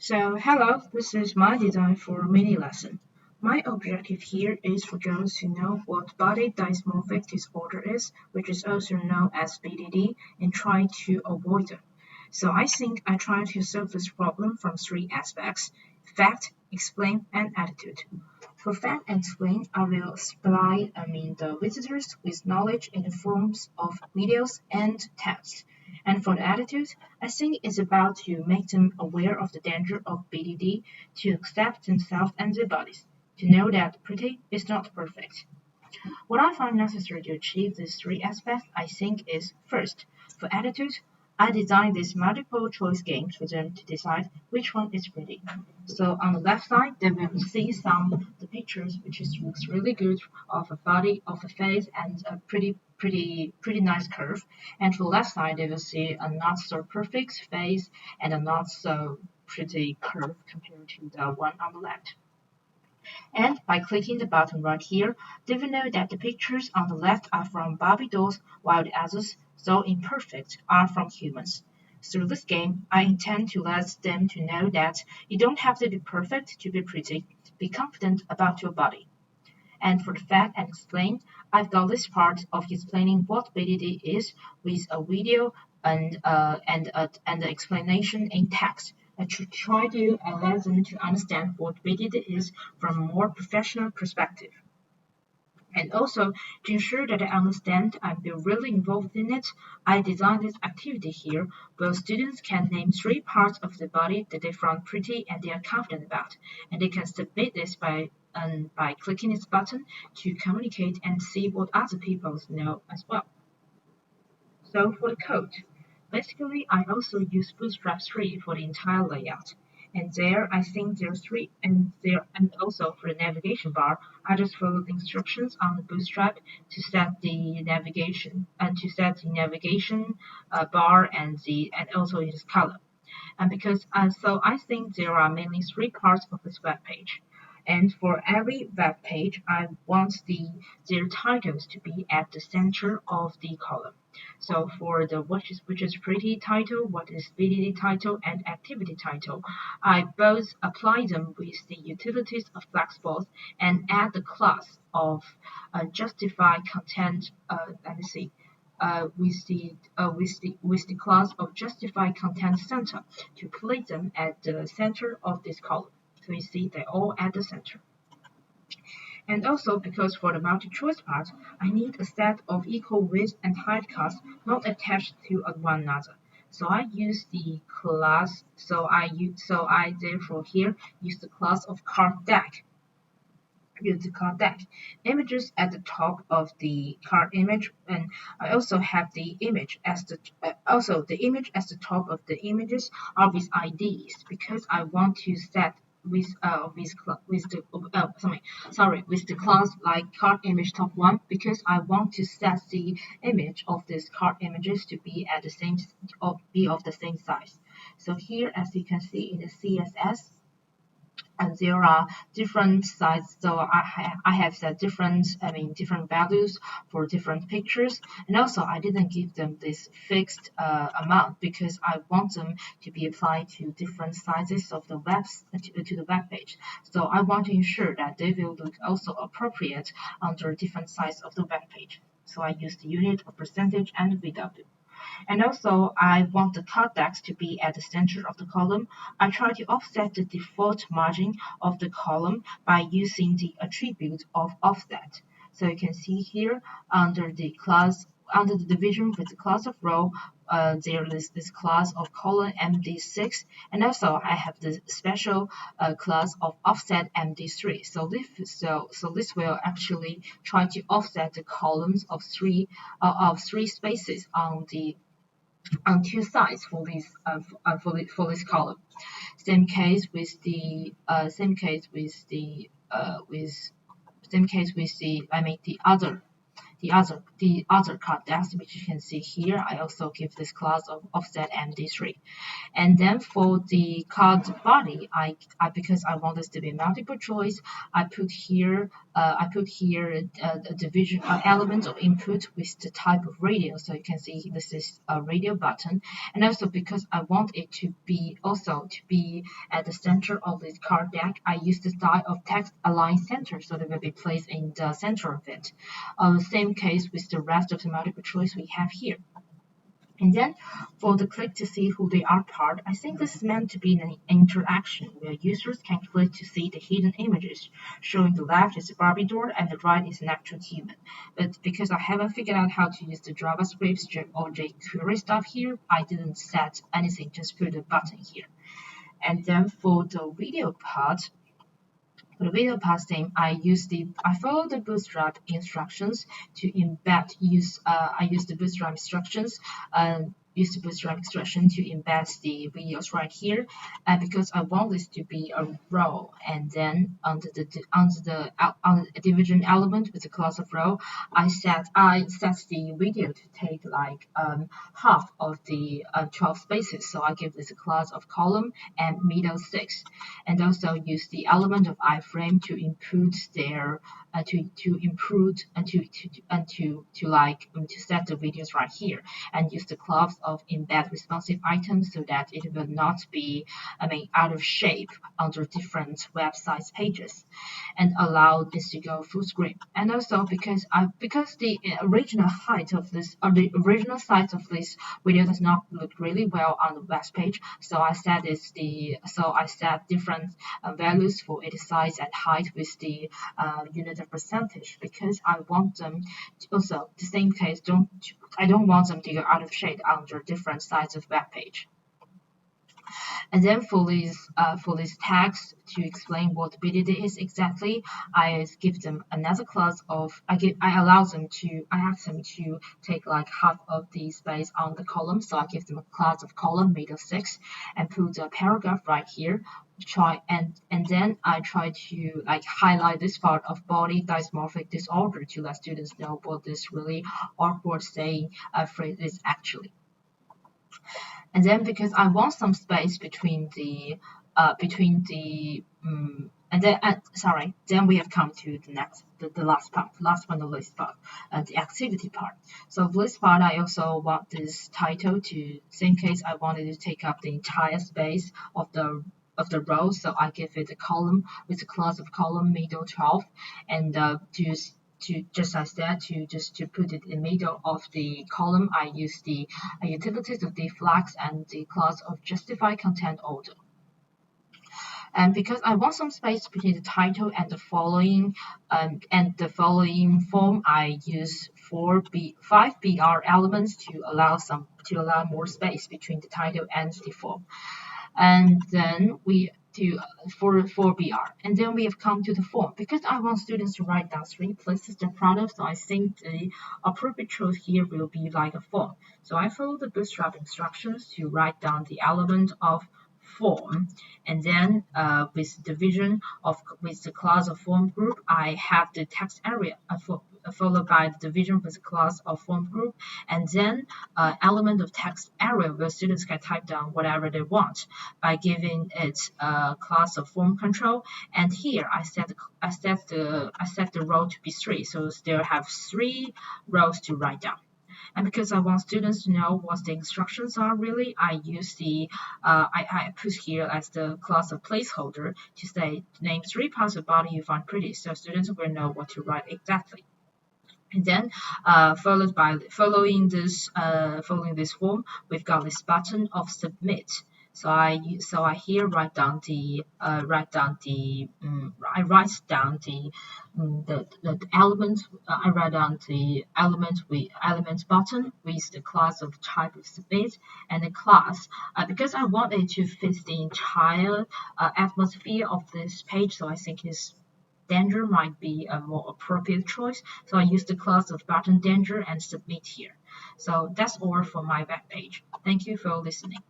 Hello, this is my design for a mini lesson. My objective here is for girls to know what body dysmorphic disorder is, which is also known as BDD, and try to avoid them. So I think I try to solve this problem from three aspects: fact, explain, and attitude. For fact and explain, I will supply the visitors with knowledge in the forms of videos and text. And for the attitude, I think it's about to make them aware of the danger of BDD, to accept themselves and their bodies, to know that pretty is not perfect. What I find necessary to achieve these three aspects, I think, is first, for attitude, I designed these multiple choice games for them to decide which one is pretty. So on the left side, they will see some the pictures, which is looks really good of a body, of a face, and a pretty nice curve. And to the left side, they will see a not so perfect face and a not so pretty curve compared to the one on the left. And by clicking the button right here, they will know that the pictures on the left are from Barbie dolls, while the others, though imperfect, are from humans. Through this game, I intend to let them to know that you don't have to be perfect to be pretty. Be confident about your body. And for the fact and explain, I've got this part of explaining what BDD is with a video and the explanation in text. I should try to allow them to understand what BDD is from a more professional perspective. And also, to ensure that I understand and be really involved in it, I designed this activity here where students can name three parts of the body that they find pretty and they are confident about. And they can submit this by clicking this button to communicate and see what other people know as well. So for the code, basically I also use Bootstrap 3 for the entire layout. And there, I think there are three, and also for the navigation bar, I just follow the instructions on the Bootstrap to set the navigation bar and also its color. And because so I think there are mainly three parts of this web page. And for every web page, I want their titles to be at the center of the column. So for the which is pretty title, what is BDD title, and activity title, I both apply them with the utilities of Flexbox and add the class of justify content. Let me see. With the class of justify content center to place them at the center of this column. So you see they all at the center. And also because for the multi-choice part, I need a set of equal width and height cards not attached to one another. So I use the class. So I therefore here use the class of card deck. Use the card deck images at the top of the card image, and I also have the image as the image as the top of the images are with IDs because I want to set with the class like card image top one because I want to set the image of these card images to be at the same or be of the same size. So here, as you can see in the CSS, and there are different sizes. So I have set different values for different pictures, and also I didn't give them this fixed amount because I want them to be applied to different sizes of the to the web page. So I want to ensure that they will look also appropriate under different size of the web page. So I use the unit of percentage and VW. And also, I want the card decks to be at the center of the column. I try to offset the default margin of the column by using the attribute of offset. So you can see here under the division with the class of row, there is this class of column MD6, and also I have the special class of offset MD3. So this will actually try to offset the columns of three spaces on two sides for this column. Same case with the the other the other card text, which you can see here. I also give this class of offset MD3. And then for the card body, I because I want this to be multiple choice, I put here a division element of input with the type of radio. So you can see this is a radio button, and also because I want it to be at the center of this card deck, I use the style of text align center, so that will be placed in the center of it. Same case with the rest of the multiple choice we have here. And then for the click to see who they are part, I think this is meant to be an interaction where users can click to see the hidden images, showing the left is a Barbie doll and the right is an actual human. But because I haven't figured out how to use the JavaScript or jQuery stuff here, I didn't set anything, just put a button here. And then for the video part, for the video passing, I follow the Bootstrap instructions to embed I use the Bootstrap instructions use the Bootstrap instruction to embed the videos right here, and because I want this to be a row, and then under the division element with the class of row, I set the video to take like half of the 12 spaces, so I give this a class of column and middle 6, and also use the element of iframe to input their to set the videos right here, and use the class of embed responsive items so that it will not be out of shape under different websites pages, and allow this to go full screen. And also because the original height of this or the original size of this video does not look really well on the web page, so I set different values for its size and height with the unit of percentage, because I want them to also the same case I don't want them to go out of shape under different sides of web page. And then for these tags to explain what BDD is exactly, I give them another class of I ask them to take like half of the space on the column, so I give them a class of column middle 6 and put a paragraph right here. And then I try to like highlight this part of body dysmorphic disorder to let students know what this really awkward saying phrase is actually. And then because I want some space between the then we have come to the last one of this part, the activity part. So for this part, I also want this title to, same case, I wanted to take up the entire space of the row, so I give it a column with a class of column middle 12, and to just as that, to put it in the middle of the column, I use the utilities of deflex and the class of justify content order. And because I want some space between the title and the following form, I use 5 BR elements to allow more space between the title and the form. And then for BR, and then we have come to the form. Because I want students to write down 3 places the product, so I think the appropriate choice here will be like a form. So I follow the Bootstrap instructions to write down the element of form, and then with the class of form group, I have the text area followed by the division with the class of form group, and then element of text area where students can type down whatever they want by giving it a class of form control. And here I set the row to be 3, so they'll have 3 rows to write down. And because I want students to know what the instructions are really, I use I put here as the class of placeholder to say name 3 parts of body you find pretty, so students will know what to write exactly. And then following this form, we've got this button of submit. So I here write down the element. I write down the element. I write down the element button with the class of type of submit, and the class because I want it to fit the entire atmosphere of this page. So I think this danger might be a more appropriate choice. So I use the class of button danger and submit here. So that's all for my web page. Thank you for listening.